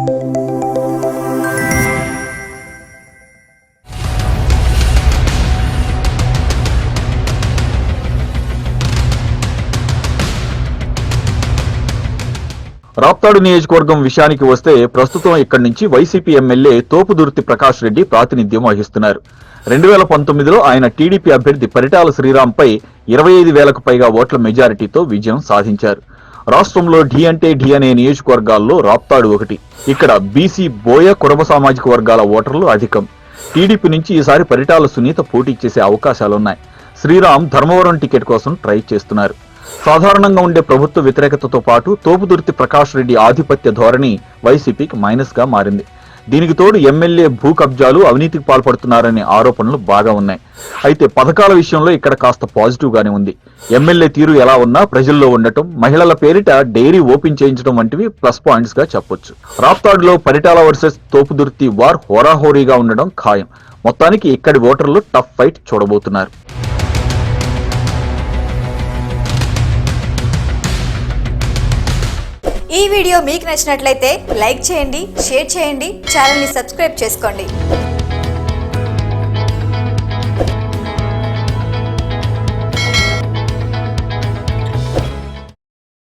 రాప్తాడు నియోజకవర్గం విషయానికి వస్తే ప్రస్తుతం ఇక్కడి నుంచి వైసీపీ ఎమ్మెల్యే తోపుదుర్తి ప్రకాష్ రెడ్డి ప్రాతినిధ్యం వహిస్తున్నారు. 2019లో ఆయన టీడీపీ అభ్యర్థి పరిటాల శ్రీరాంపై 25,000కు పైగా ఓట్ల మెజారిటీతో విజయం సాధించారు. రాష్ట్రంలో ఢీ అంటే ఢీ అనే నియోజకవర్గాల్లో రాప్తాడు ఒకటి. ఇక్కడ బీసీ, బోయ, కురబ సామాజిక వర్గాల ఓటర్లు అధికం. టీడీపీ నుంచి ఈసారి పరిటాల సునీత పోటీ చేసే అవకాశాలున్నాయి. శ్రీరామ్ ధర్మవరం టికెట్ కోసం ట్రై చేస్తున్నారు. సాధారణంగా ఉండే ప్రభుత్వ వ్యతిరేకతతో పాటు తోపుదుర్తి ప్రకాష్ రెడ్డి ఆధిపత్య ధోరణి వైసీపీకి మైనస్ గా మారింది. దీనికి తోడు ఎమ్మెల్యే భూ కబ్జాలు, అవినీతికి పాల్పడుతున్నారనే ఆరోపణలు బాగా ఉన్నాయి. అయితే పథకాల విషయంలో ఇక్కడ కాస్త పాజిటివ్ గానే ఉంది. ఎమ్మెల్యే తీరు ఎలా ఉన్నా ప్రజల్లో ఉండటం, మహిళల పేరిట డైరీ ఓపెన్ చేయించడం వంటివి ప్లస్ పాయింట్స్ గా చెప్పొచ్చు. రాప్తాడులో పరిటాల వర్సెస్ తోపుదుర్తి వార్ హోరాహోరీగా ఉండడం ఖాయం. మొత్తానికి ఇక్కడి ఓటర్లు టఫ్ ఫైట్ చూడబోతున్నారు. ఈ వీడియో మీకు నచ్చినట్లయితే లైక్ చేయండి, షేర్ చేయండి, ఛానల్ని సబ్స్క్రైబ్ చేసుకోండి.